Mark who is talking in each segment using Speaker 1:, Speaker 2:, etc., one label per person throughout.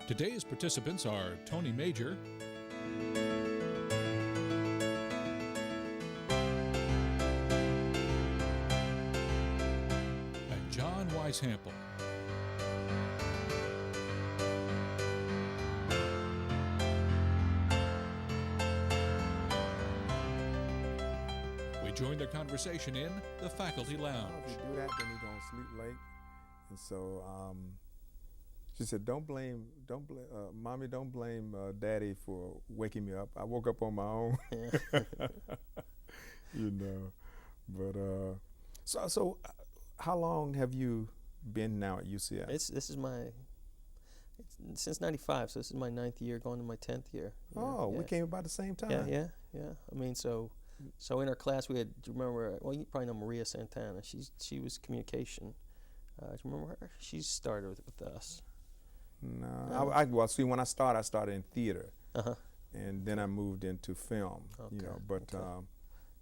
Speaker 1: Today's participants are Tony Major, and John Weishampel. We join their conversation in the faculty lounge.
Speaker 2: If you do that, then you're gonna sleep late. And so she said, Mommy, don't blame Daddy for waking me up. I woke up on my own. You know. But so how long have you been now at UCF?
Speaker 3: It's since '95, so this is my 9th year, going to my 10th year.
Speaker 2: Oh,
Speaker 3: yeah.
Speaker 2: We came about the same time.
Speaker 3: Yeah. I mean, so in our class we had. Do you remember? Well, you probably know Maria Santana. She was communication. Do you remember her? She started with us.
Speaker 2: No, well, see, when I started in theater, and then I moved into film.
Speaker 3: Okay.
Speaker 2: You know, but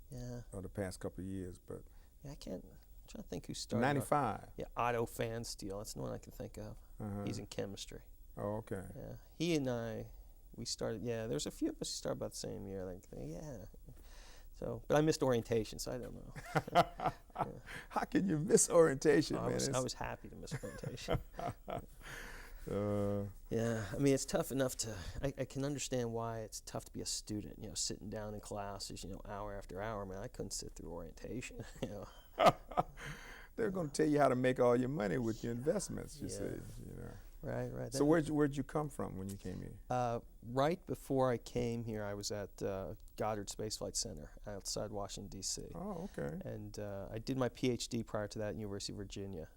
Speaker 3: yeah,
Speaker 2: the past couple of years, but
Speaker 3: yeah, I'm trying to think who started.
Speaker 2: '95.
Speaker 3: Yeah, Otto Fansteel. That's the one I can think of. He's in chemistry.
Speaker 2: Oh, okay.
Speaker 3: Yeah, he and I, we started. Yeah, there's a few of us who started about the same year. Like, yeah. So, but I missed orientation, so I don't know. Yeah.
Speaker 2: How can you miss orientation, man?
Speaker 3: I was happy to miss orientation.
Speaker 2: Uh,
Speaker 3: Yeah, I mean, it's tough enough to, I can understand why it's tough to be a student, you know, sitting down in classes, you know, hour after hour. Man, I couldn't sit through orientation, you know.
Speaker 2: They're going to tell you how to make all your money with your investments, you see, you know.
Speaker 3: Right.
Speaker 2: So where'd you come from when you came here?
Speaker 3: Right before I came here, I was at Goddard Space Flight Center outside Washington, D.C.
Speaker 2: Oh, okay.
Speaker 3: And I did my PhD prior to that at University of Virginia.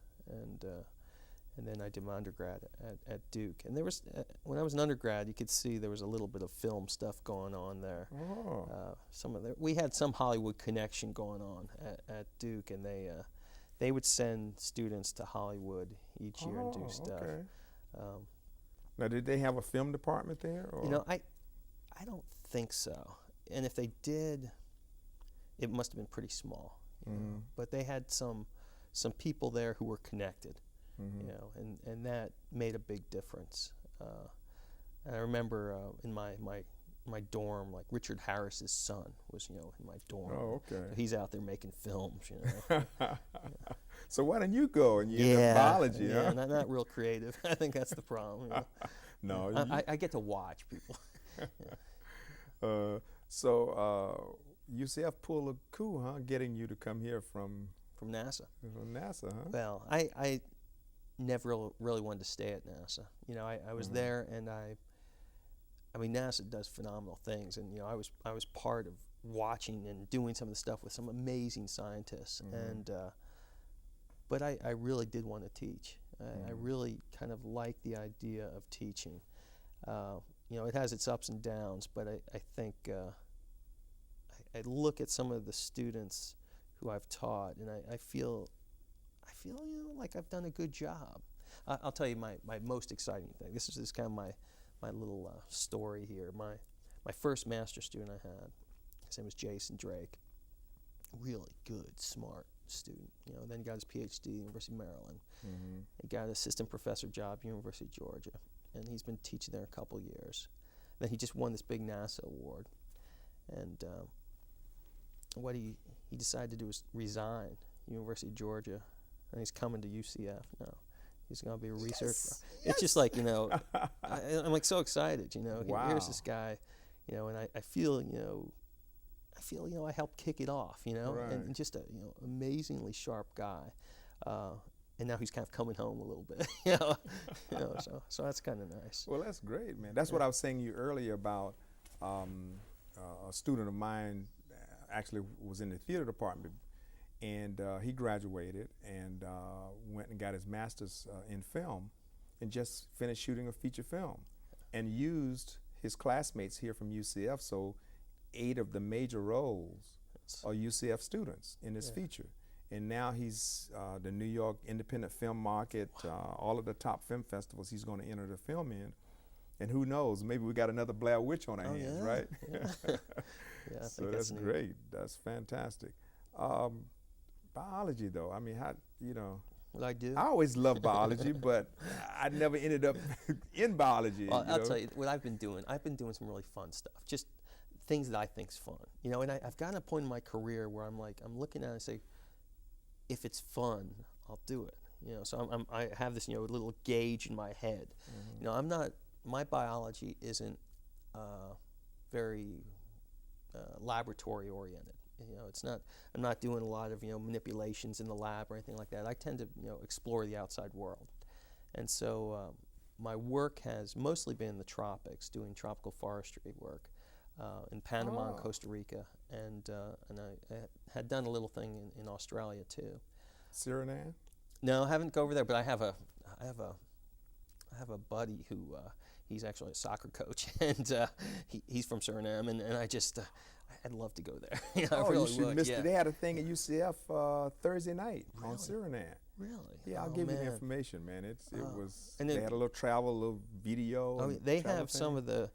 Speaker 3: And then I did my undergrad at Duke. And there was, when I was an undergrad, you could see there was a little bit of film stuff going on there.
Speaker 2: Oh.
Speaker 3: We had some Hollywood connection going on at Duke, and they would send students to Hollywood each year and do stuff.
Speaker 2: Okay. Now, did they have a film department there? Or?
Speaker 3: You know, I don't think so. And if they did, it must have been pretty small. You know? But they had some people there who were connected. You know, and that made a big difference. And I remember in my dorm, like Richard Harris's son was, you know, in my dorm.
Speaker 2: Oh, okay.
Speaker 3: So he's out there making films, you know.
Speaker 2: So why didn't you go and you did biology?
Speaker 3: Yeah,
Speaker 2: huh?
Speaker 3: not real creative. I think that's the problem. You know?
Speaker 2: No,
Speaker 3: I get to watch people.
Speaker 2: So UCF pulled a coup, huh? Getting you to come here from
Speaker 3: NASA.
Speaker 2: From NASA, huh?
Speaker 3: Well, I never really wanted to stay at NASA. You know, I was there, and I mean, NASA does phenomenal things, and you know, I was part of watching and doing some of the stuff with some amazing scientists, and but I really did want to teach. I really kind of like the idea of teaching. You know, it has its ups and downs, but I think I look at some of the students who I've taught, and I feel, you know, like I've done a good job. I'll tell you my most exciting thing. This is kind of my little story here. My first master's student I had, his name was Jason Drake. Really good, smart student. You know, then he got his PhD at the University of Maryland. He got an assistant professor job at University of Georgia, and he's been teaching there a couple years. Then he just won this big NASA award, and what he decided to do was resign University of Georgia, and he's coming to UCF now. He's going to be a researcher. It's just like, you know, I'm like so excited, you know.
Speaker 2: Wow.
Speaker 3: Here's this guy, you know, and I feel, you know, I helped kick it off, you know,
Speaker 2: Right.
Speaker 3: and just a, you know, amazingly sharp guy. And now he's kind of coming home a little bit, you know, so that's kind of nice.
Speaker 2: Well, that's great, man. That's what I was saying to you earlier about a student of mine actually was in the theater department, and he graduated and went and got his master's in film and just finished shooting a feature film and used his classmates here from UCF, so 8 of the major roles are UCF students in this feature. And now he's the New York independent film market, all of the top film festivals he's going to enter the film in. And who knows, maybe we got another Blair Witch on our hands, right?
Speaker 3: Yeah, I
Speaker 2: so
Speaker 3: think
Speaker 2: that's
Speaker 3: neat.
Speaker 2: great. That's fantastic. Biology, though, I mean, how, you know,
Speaker 3: what I do?
Speaker 2: I always loved biology, but I never ended up in biology.
Speaker 3: Well, I'll tell you what I've been doing. I've been doing some really fun stuff, just things that I think's fun. You know, and I've gotten a point in my career where I'm looking at it and say, if it's fun, I'll do it. You know, so I have this, you know, little gauge in my head. Mm-hmm. You know, my biology isn't very laboratory oriented. You know, I'm not doing a lot of, you know, manipulations in the lab or anything like that. I tend to, you know, explore the outside world. And so my work has mostly been in the tropics, doing tropical forestry work in Panama and Costa Rica. And I had done a little thing in Australia too.
Speaker 2: Suriname?
Speaker 3: No, I haven't go over there, but I have a buddy who he's actually a soccer coach, and he's from Suriname, and I'd love to go there. You know,
Speaker 2: oh,
Speaker 3: I really
Speaker 2: you should
Speaker 3: would,
Speaker 2: miss
Speaker 3: yeah.
Speaker 2: it. They had a thing at UCF Thursday night on
Speaker 3: Really?
Speaker 2: Suriname.
Speaker 3: Really?
Speaker 2: Yeah, I'll
Speaker 3: Oh,
Speaker 2: give you the
Speaker 3: man.
Speaker 2: information, man. It was.
Speaker 3: And
Speaker 2: they
Speaker 3: then-
Speaker 2: had a little travel, a little video.
Speaker 3: Oh,
Speaker 2: and
Speaker 3: they
Speaker 2: travel
Speaker 3: have
Speaker 2: thing.
Speaker 3: some of the.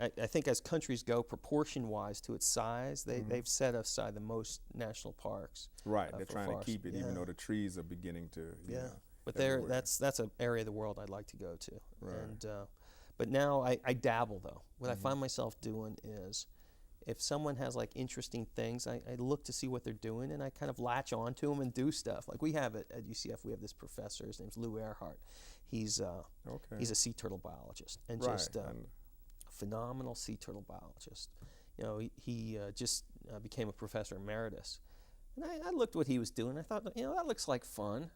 Speaker 3: I think as countries go, proportion-wise to its size, they've set aside the most national parks.
Speaker 2: Right, they're
Speaker 3: for
Speaker 2: trying to
Speaker 3: forest.
Speaker 2: keep it, even
Speaker 3: Yeah.
Speaker 2: though the trees are beginning to. You know,
Speaker 3: But
Speaker 2: everywhere.
Speaker 3: that's an area of the world I'd like to go to.
Speaker 2: Right.
Speaker 3: And but now I dabble though. What I find myself doing is, if someone has like interesting things, I look to see what they're doing, and I kind of latch on to them and do stuff. Like we have at UCF, we have this professor. His name's Lou Earhart. He's a sea turtle biologist, and
Speaker 2: Right,
Speaker 3: just a phenomenal sea turtle biologist. You know, he just became a professor emeritus. And I looked what he was doing. I thought, you know, that looks like fun.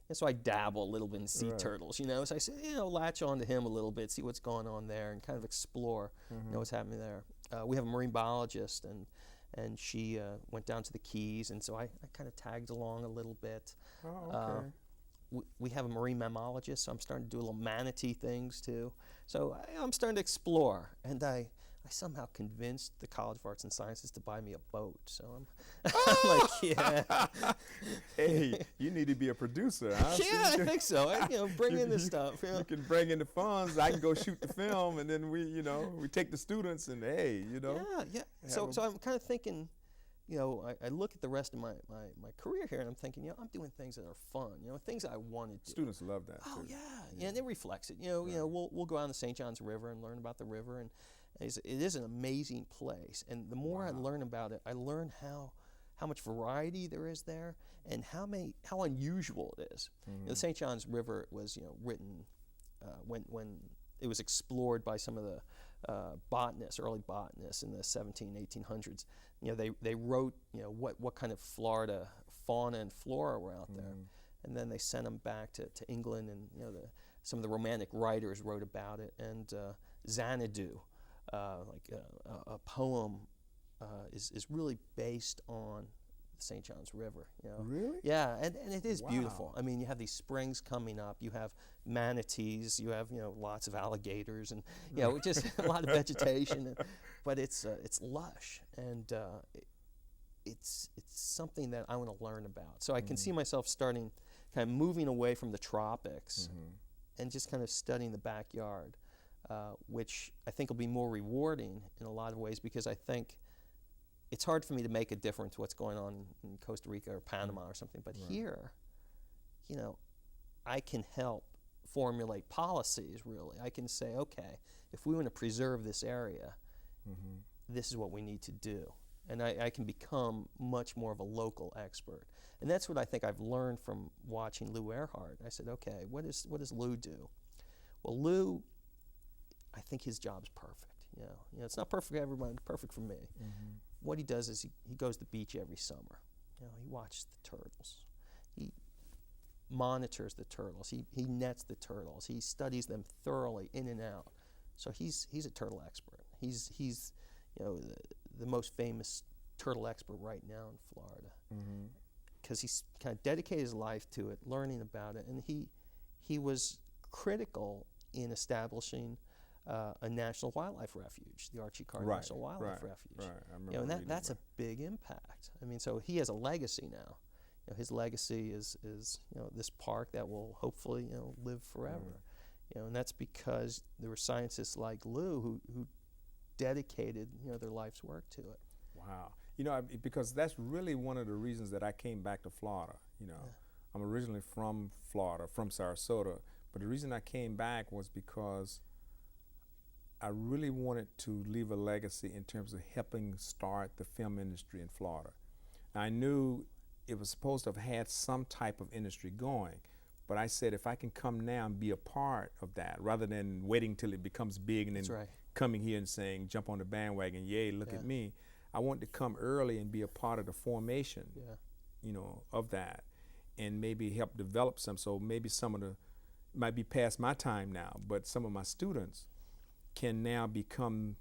Speaker 3: And so I dabble a little bit in sea
Speaker 2: Right.
Speaker 3: turtles, you know. So I said, you know, latch on to him a little bit, see what's going on there, and kind of explore, you know, what's happening there. We have a marine biologist, and she went down to the Keys, and so I kind of tagged along a little bit.
Speaker 2: Oh, okay.
Speaker 3: We have a marine mammologist, so I'm starting to do little manatee things too. So I'm starting to explore, and I somehow convinced the College of Arts and Sciences to buy me a boat. So I'm like, yeah.
Speaker 2: Hey, you need to be a producer, huh?
Speaker 3: Yeah, I think so. You know, bring in this stuff. You know.
Speaker 2: You can bring in the funds. I can go shoot the film, and then we take the students, and hey, you know.
Speaker 3: Yeah. So I'm kind of thinking, you know, I look at the rest of my career here, and I'm thinking, you know, I'm doing things that are fun, you know, things I want to do.
Speaker 2: Students love that.
Speaker 3: Oh
Speaker 2: too.
Speaker 3: yeah, and it reflects it. You know, we'll go out on the St. John's River and learn about the river, and it is an amazing place. And the more I learn about it, I learn how much variety there is there, and how unusual it is. You know, the St. John's River was, you know, written when it was explored by some of the early botanists in the 1800s. You know, they wrote, you know, what kind of Florida fauna and flora were out there, and then they sent them back to England, and you know, some of the Romantic writers wrote about it, and Xanadu, a poem, is really based on the St. John's River. You know?
Speaker 2: Really?
Speaker 3: Yeah, and it is beautiful.
Speaker 2: Wow.
Speaker 3: I mean, you have these springs coming up. You have manatees. You have, you know, lots of alligators, and you know, just a lot of vegetation. But it's lush, and it's something that I want to learn about. So I can see myself starting, kind of moving away from the tropics, and just kind of studying the backyard, which I think will be more rewarding in a lot of ways, because I think it's hard for me to make a difference what's going on in Costa Rica or Panama or something. But here, you know, I can help formulate policies, really. I can say, okay, if we want to preserve this area, this is what we need to do. And I can become much more of a local expert. And that's what I think I've learned from watching Lou Earhart. I said, okay, what does Lou do? Well, Lou, I think his job's perfect. You know, it's not perfect for everyone, it's perfect for me. What he does is he goes to the beach every summer. You know, he watches the turtles. He monitors the turtles. He nets the turtles. He studies them thoroughly in and out. So he's a turtle expert. He's you know, the most famous turtle expert right now in Florida, because he's kind of dedicated his life to it, learning about it, and he was critical in establishing a national wildlife refuge, the Archie Carr National Wildlife Refuge.
Speaker 2: Right, I remember.
Speaker 3: You know, and
Speaker 2: reading
Speaker 3: that's a
Speaker 2: about
Speaker 3: big impact. I mean, so he has a legacy now. You know, his legacy is you know, this park that will hopefully, you know, live forever. You know, and that's because there were scientists like Lou who dedicated, you know, their life's work to it.
Speaker 2: Wow. You know, because that's really one of the reasons that I came back to Florida. You know, I'm originally from Florida, from Sarasota, but the reason I came back was because I really wanted to leave a legacy in terms of helping start the film industry in Florida. I knew it was supposed to have had some type of industry going, but I said if I can come now and be a part of that rather than waiting till it becomes big and then coming here and saying, jump on the bandwagon, yay, look at me. I wanted to come early and be a part of the formation, you know, of that, and maybe help develop some. So maybe some of the, might be past my time now, but some of my students can now become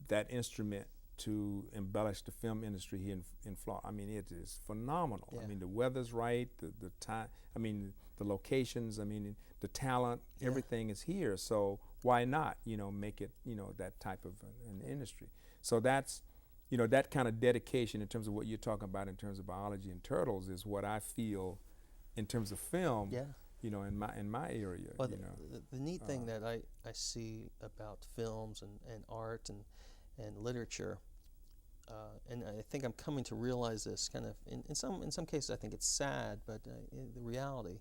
Speaker 2: that instrument to embellish the film industry here in Florida. I mean, it is phenomenal. I mean, the weather's right, the time, I mean, the locations, I mean, the talent, everything is here. So why not, you know, make it, you know, that type of an industry. So that's, you know, that kind of dedication in terms of what you're talking about in terms of biology and turtles is what I feel in terms of film, you know, in my area.
Speaker 3: Well,
Speaker 2: you know.
Speaker 3: the neat thing that I see about films and art and literature, and I think I'm coming to realize this kind of in some cases I think it's sad, but the reality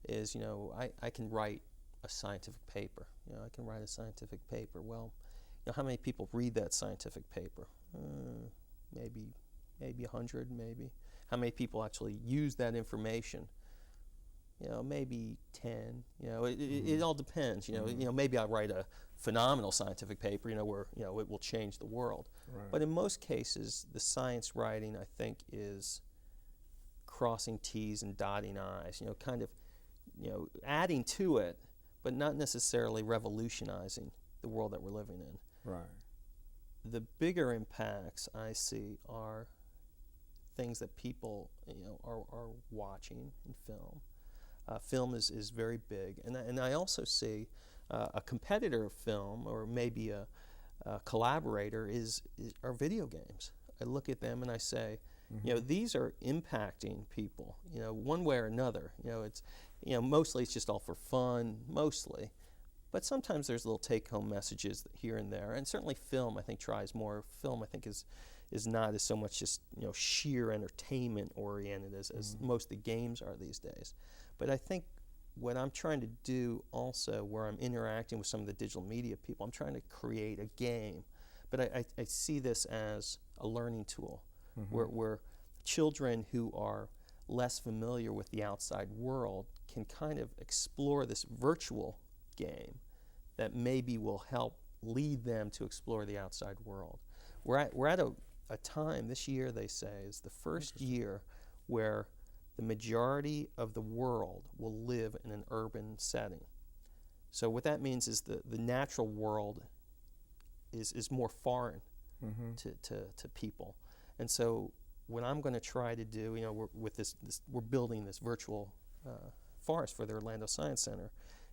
Speaker 3: is, you know, I can write a scientific paper. You know, I can write a scientific paper. Well, you know, how many people read that scientific paper? Maybe 100, maybe. How many people actually use that information? You know, maybe 10. You know, it all depends. You know, maybe I write a phenomenal scientific paper, you know, where, you know, it will change the world. But in most cases, the science writing, I think, is crossing T's and dotting I's. You know, kind of, you know, adding to it, but not necessarily revolutionizing the world that we're living in. The bigger impacts I see are things that people, you know, are watching in film. Film is very big, and I also see a competitor of film, or maybe a collaborator, are video games. I look at them and I say, you know, these are impacting people, you know, one way or another. You know, it's, you know, mostly it's just all for fun, mostly. But sometimes there's little take-home messages here and there, and certainly film, I think, tries more. Film, I think, is not as so much just, you know, sheer entertainment oriented as most of the games are these days. But I think what I'm trying to do also, where I'm interacting with some of the digital media people, I'm trying to create a game. But I see this as a learning tool, where children who are less familiar with the outside world can kind of explore this virtual game that maybe will help lead them to explore the outside world. We're at a time this year, they say, is the first year where the majority of the world will live in an urban setting. So what that means is the natural world is more foreign to people. And so what I'm going to try to do, you know, we're building this virtual forest for the Orlando Science Center,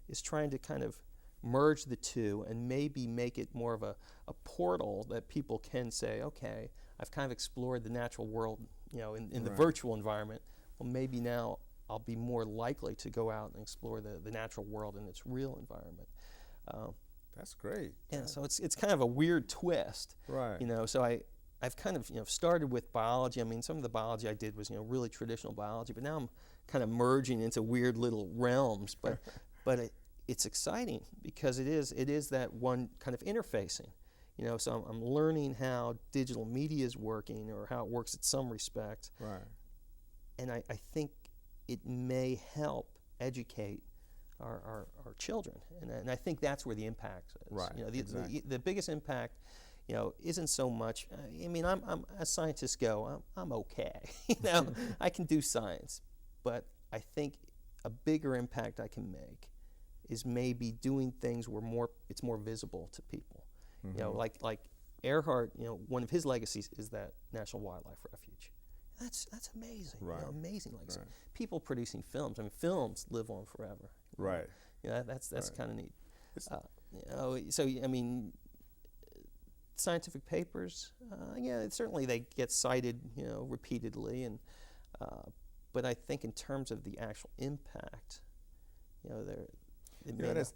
Speaker 3: is trying to kind of merge the two and maybe make it more of a portal that people can say, okay, I've kind of explored the natural world, you know, in the virtual environment. Well, maybe now I'll be more likely to go out and explore the natural world in its real environment.
Speaker 2: That's great.
Speaker 3: Yeah, so it's kind of a weird twist. You know, so I've kind of, you know, started with biology. I mean, some of the biology I did was, you know, really traditional biology, but now I'm kind of merging into weird little realms. But it's exciting because it is that one kind of interfacing. You know, so I'm learning how digital media is working, or how it works in some respect. And I think it may help educate our children, and I think that's where the impact is. You know, the biggest impact, you know, isn't so much. I mean, I'm as scientists go, I'm okay. You know, I can do science, but I think a bigger impact I can make is maybe doing things where it's more visible to people. You know, like Earhart. You know, one of his legacies is that National Wildlife Refuge. That's amazing. You know, amazing legacy. People producing films. I mean, films live on forever. You know, that's kind of neat. You know, so I mean, scientific papers. Yeah, certainly they get cited, you know, repeatedly, and but I think in terms of the actual impact, you know,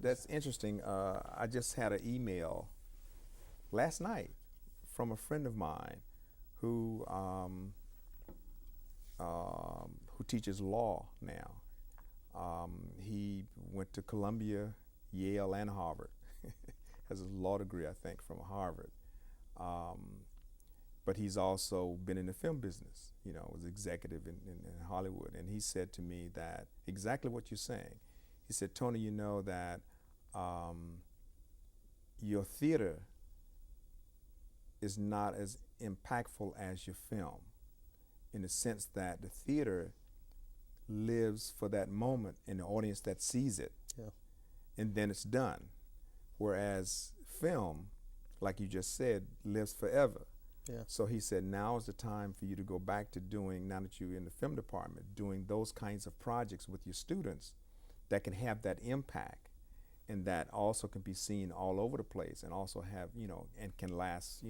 Speaker 2: that's interesting. I just had an email last night from a friend of mine who who teaches law now. He went to Columbia, Yale, and Harvard. Has a law degree, I think, from Harvard. But he's also been in the film business, was executive in Hollywood. And he said to me that exactly what you're saying. He said, Tony, you know that your theater is not as impactful as your film, in the sense that the theater lives for that moment in the audience that sees it, and then it's done. Whereas film, like you just said, lives forever.
Speaker 3: Yeah.
Speaker 2: So he said, now is the time for you to go back to doing, now that you're in the film department, doing those kinds of projects with your students that can have that impact, and that also can be seen all over the place, and also have, and can last,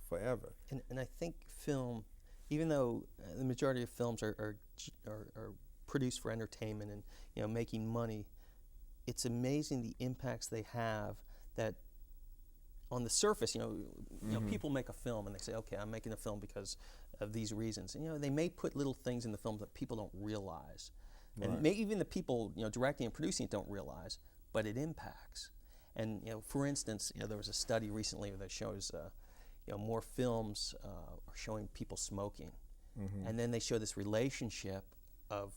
Speaker 2: forever.
Speaker 3: And I think film, even though the majority of films are produced for entertainment and making money, it's amazing the impacts they have. That on the surface, people make a film and they say, okay, I'm making a film because of these reasons. And they may put little things in the film that people don't realize, and maybe even the people directing and producing it don't realize, but it impacts. And for instance, there was a study recently that shows more films are showing people smoking, and then they show this relationship of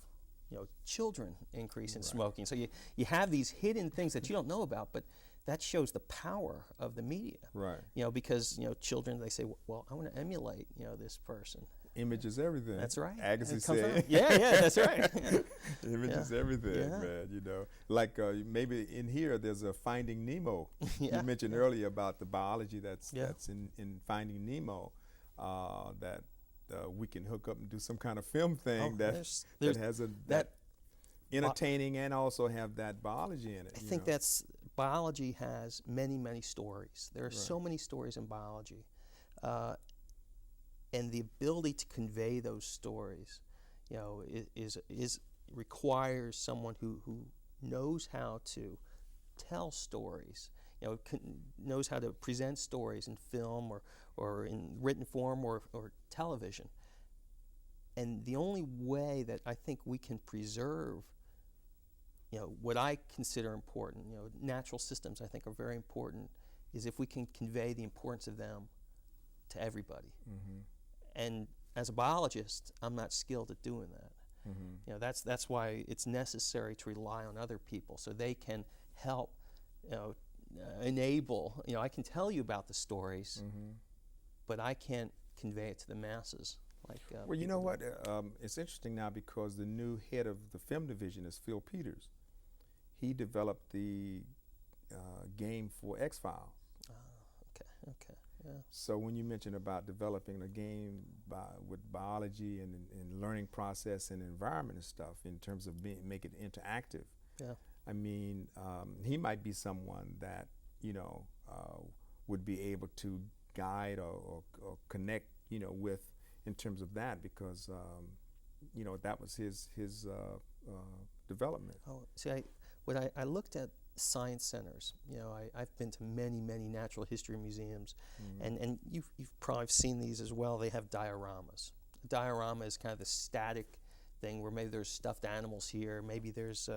Speaker 3: children increase in smoking. So you have these hidden things that you don't know about, but that shows the power of the media.
Speaker 2: Right.
Speaker 3: Because children, they say, well, I want to emulate this person.
Speaker 2: Image is everything.
Speaker 3: That's right.
Speaker 2: Agassi said.
Speaker 3: Yeah, that's right.
Speaker 2: Image is everything, man. Like maybe in here there's a Finding Nemo. You mentioned earlier about the biology that's in Finding Nemo, that we can hook up and do some kind of film thing that has that entertaining and also have that biology in it.
Speaker 3: I think that's biology has many, many stories. There are so many stories in biology. And the ability to convey those stories, is requires someone who knows how to tell stories, knows how to present stories in film or in written form or television. And the only way that I think we can preserve, what I consider important, natural systems I think are very important, is if we can convey the importance of them to everybody. And as a biologist, I'm not skilled at doing that. That's why it's necessary to rely on other people so they can help, enable. I can tell you about the stories, but I can't convey it to the masses.
Speaker 2: Well, you know what? It's interesting now because the new head of the film division is Phil Peters. He developed the game for X-Files.
Speaker 3: Okay. Yeah.
Speaker 2: So when you mention about developing a game with biology and learning process and environment and stuff in terms of make it interactive, I mean, he might be someone that would be able to guide or connect with in terms of that, because that was his development.
Speaker 3: Oh, see, I looked at science centers. I've been to many, many natural history museums, and you've probably seen these as well. They have dioramas. A diorama is kind of the static thing where maybe there's stuffed animals here, maybe there's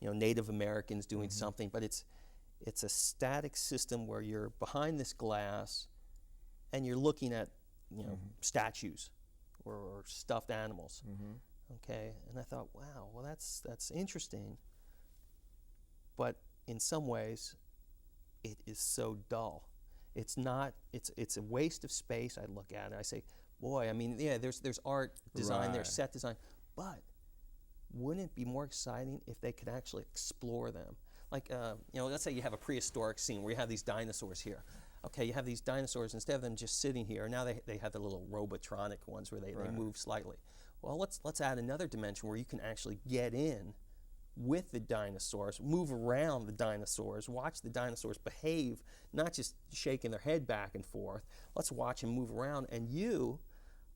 Speaker 3: Native Americans doing something, but it's a static system where you're behind this glass and you're looking at statues or stuffed animals. Okay, and I thought, wow, well that's interesting, but in some ways, it is so dull. It's not. It's a waste of space. I look at it. I say, boy. I mean, there's art design, there's set design, but wouldn't it be more exciting if they could actually explore them? Like, let's say you have a prehistoric scene where you have these dinosaurs here. Okay, you have these dinosaurs, instead of them just sitting here, now they have the little robotronic ones where they move slightly. Well, let's add another dimension where you can actually get in with the dinosaurs, move around the dinosaurs, watch the dinosaurs behave, not just shaking their head back and forth. Let's watch them move around, and you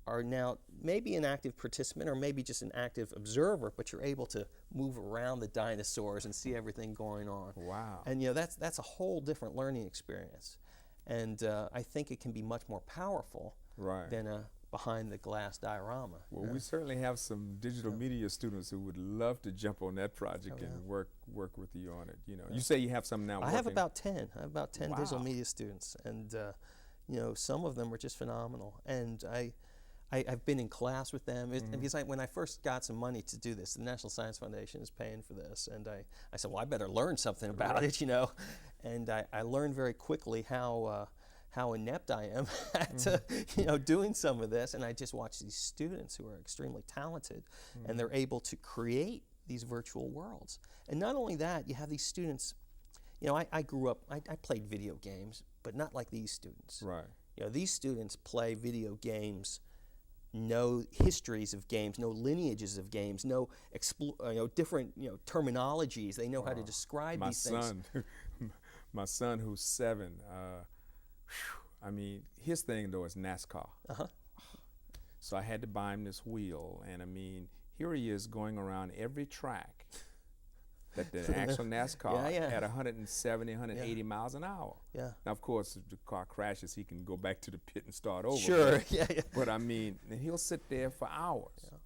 Speaker 3: are now maybe an active participant or maybe just an active observer, but you're able to move around the dinosaurs and see everything going on.
Speaker 2: Wow.
Speaker 3: And that's a whole different learning experience. And I think it can be much more powerful than behind the glass diorama.
Speaker 2: Well, we certainly have some digital media students who would love to jump on that project and work with you on it. You say you have some now.
Speaker 3: I have about 10. I have about 10 digital
Speaker 2: Wow.
Speaker 3: media students, and some of them are just phenomenal. And I've been in class with them because when I first got some money to do this, the National Science Foundation is paying for this, and I said, well, I better learn something about it, And I learned very quickly how inept I am at doing some of this, and I just watch these students who are extremely talented, and they're able to create these virtual worlds. And not only that, you have these students. I grew up. I played video games, but not like these students.
Speaker 2: Right.
Speaker 3: These students play video games, know histories of games, know lineages of games, know different terminologies. They know how to describe these things.
Speaker 2: My son, who's 7. I mean, his thing though is NASCAR. So I had to buy him this wheel, and I mean, here he is going around every track that the actual NASCAR at 170, 180 miles an hour.
Speaker 3: Yeah.
Speaker 2: Now, of course, if the car crashes, he can go back to the pit and start over.
Speaker 3: Sure.
Speaker 2: But I mean, and he'll sit there for hours. Yeah.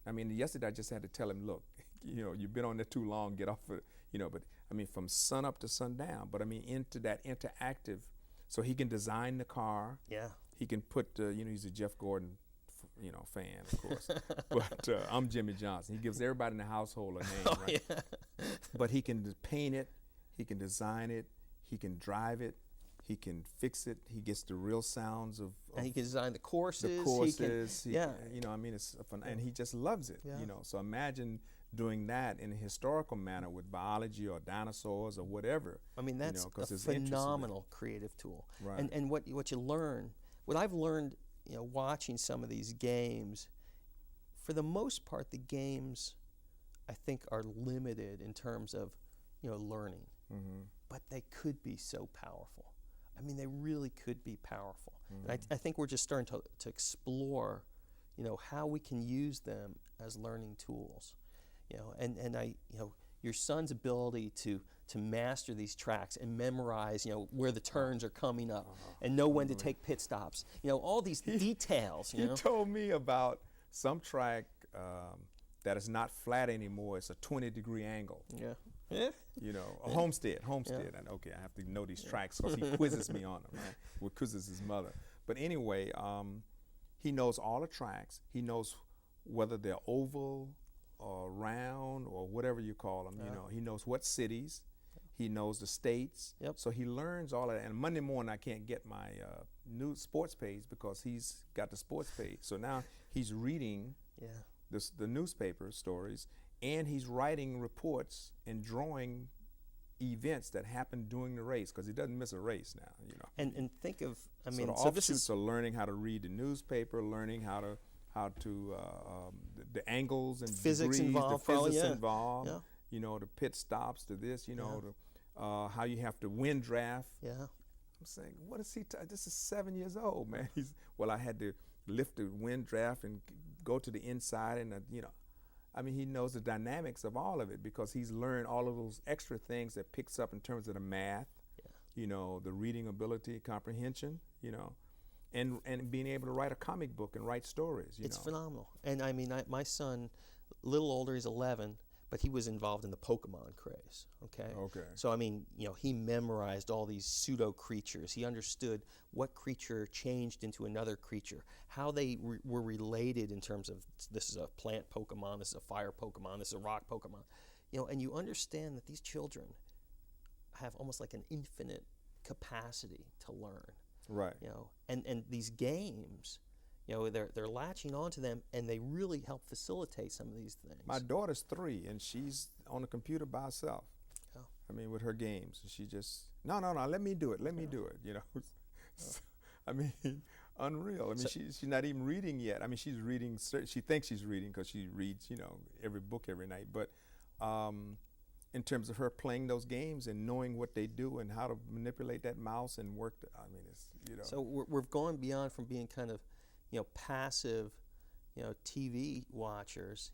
Speaker 2: I mean, yesterday I just had to tell him, look, you've been on there too long, get off of it, but I mean, from sun up to sundown. But I mean, into that interactive. So he can design the car. Yeah. He can put, he's a Jeff Gordon, fan, of course. But I'm Jimmy Johnson. He gives everybody in the household a name, right? Yeah. But he can paint it. He can design it. He can drive it. He can fix it. He gets the real sounds of
Speaker 3: and he can design the courses.
Speaker 2: The courses.
Speaker 3: It's
Speaker 2: fun, and he just loves it.
Speaker 3: Yeah.
Speaker 2: So imagine doing that in a historical manner with biology or dinosaurs or whatever.
Speaker 3: I mean, that's a phenomenal creative tool. Right. And what you learn, what I've learned, watching some of these games, for the most part, the games, I think, are limited in terms of, learning. But they could be so powerful. I mean, they really could be powerful. And I think we're just starting to explore, how we can use them as learning tools. Your son's ability to master these tracks and memorize, where the turns are coming up and know when to take pit stops. All these details.
Speaker 2: He told me about some track that is not flat anymore. It's a 20-degree angle. Yeah. A Homestead. Yeah. And okay, I have to know these tracks because he quizzes me on them, right? Well, quizzes his mother. But anyway, he knows all the tracks. He knows whether they're oval or round or whatever you call them. He knows what cities. He knows the states. Yep. So he learns all of that. And Monday morning I can't get my new sports page because he's got the sports page. So now he's reading the newspaper stories, and he's writing reports and drawing events that happen during the race because he doesn't miss a race now.
Speaker 3: And think of,
Speaker 2: so the offshoots are learning how to read the newspaper, learning how to the angles and
Speaker 3: physics
Speaker 2: degrees,
Speaker 3: involved,
Speaker 2: the physics involved. Yeah. The pit stops to this. How you have to wind draft. Yeah. I'm saying, what is he? This is 7 years old, man. I had to lift the wind draft and go to the inside, and he knows the dynamics of all of it because he's learned all of those extra things that picks up in terms of the math, the reading ability, comprehension, and being able to write a comic book and write stories.
Speaker 3: It's phenomenal. And I mean, my son, a little older, he's 11, but he was involved in the Pokemon craze. Okay. So I mean, he memorized all these pseudo creatures. He understood what creature changed into another creature, how they were related in terms of this is a plant Pokemon, this is a fire Pokemon, this is a rock Pokemon. And you understand that these children have almost like an infinite capacity to learn.
Speaker 2: Right.
Speaker 3: And these games, they're latching onto them, and they really help facilitate some of these things.
Speaker 2: My daughter's 3, and she's on the computer by herself. Yeah. I mean, with her games, and she just no, let me do it. Let me do it. I mean, unreal. I mean, she's not even reading yet. I mean, she's reading. She thinks she's reading because she reads, every book every night. But in terms of her playing those games and knowing what they do and how to manipulate that mouse and work, it's
Speaker 3: So we've gone beyond from being kind of, passive, TV watchers.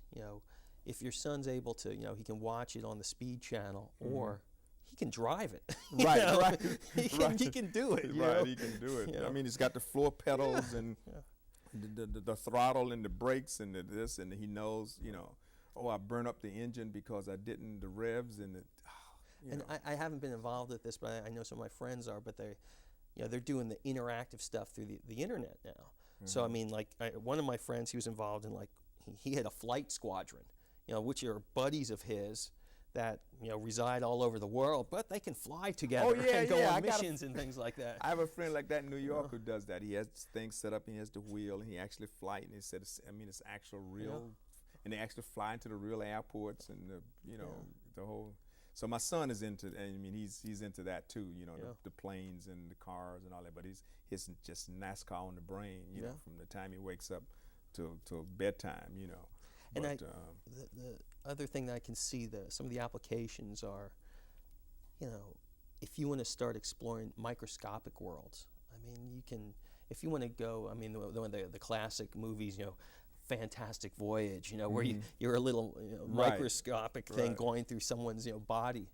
Speaker 3: If your son's able to, he can watch it on the Speed Channel, or he can drive it.
Speaker 2: Right.
Speaker 3: He can do it.
Speaker 2: Right, he can do it. I mean, he's got the floor pedals and the throttle and the brakes and the this, and he knows, you know, oh, I burn up the engine because I didn't, the revs and the,
Speaker 3: and I haven't been involved with this, but I know some of my friends are, but they, you know, they're doing the interactive stuff through the internet now. Mm-hmm. So I mean, like one of my friends, he was involved in, like, he had a flight squadron, you know, which are buddies of his that, you know, reside all over the world, but they can fly together and go on missions and things like that.
Speaker 2: I have a friend like that in New York who does that. He has things set up, and he has the wheel, and he actually flight, and he said, it's actual real, and they actually fly into the real airports and the, you know, the whole. So my son is into, I mean, he's into that too, you know, the planes and the cars and all that, but he's just NASCAR on the brain, you know, from the time he wakes up till bedtime, you know.
Speaker 3: And
Speaker 2: but,
Speaker 3: the other thing that I can see, some of the applications are, you know, if you want to start exploring microscopic worlds, I mean, you can, if you want to go, I mean, the classic movies, you know, Fantastic Voyage, you know, where you're a little, you know, microscopic thing going through someone's, you know, body.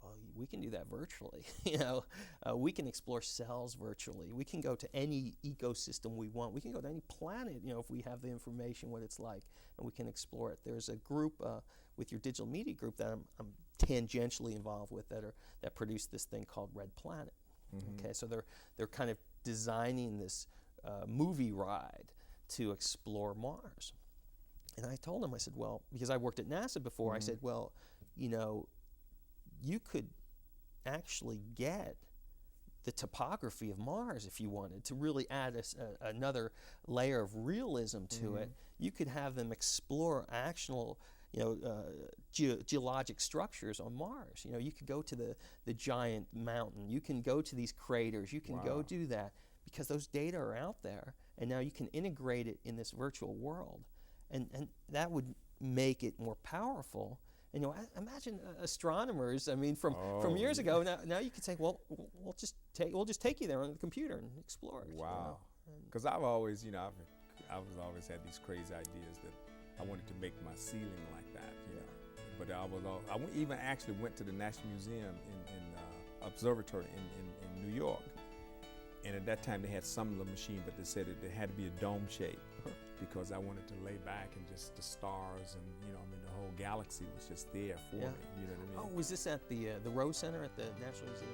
Speaker 3: Well, we can do that virtually. You know, we can explore cells virtually. We can go to any ecosystem we want. We can go to any planet, you know, if we have the information what it's like, and we can explore it. There's a group with your digital media group that I'm tangentially involved with that produced this thing called Red Planet. Okay, so they're kind of designing this movie ride to explore Mars. And I told him, I said, well, because I worked at NASA before, I said, well, you know, you could actually get the topography of Mars if you wanted to really add another layer of realism to it. You could have them explore actual, you know, geologic structures on Mars. You know, you could go to the giant mountain. You can go to these craters. You can go do that because those data are out there, and now you can integrate it in this virtual world, and that would make it more powerful. And, you know, imagine astronomers. I mean, from years ago. Now you could say, well, we'll just take you there on the computer and explore it.
Speaker 2: Wow. Because I've always, you know, I've always had these crazy ideas that I wanted to make my ceiling like that, you know. But I even actually went to the National Museum in Observatory in New York. And at that time they had some little machine, but they said it had to be a dome shape because I wanted to lay back and just the stars and, you know, I mean, the whole galaxy was just there for me. You know what I mean?
Speaker 3: Oh, was this at the Rose Center at the National Museum?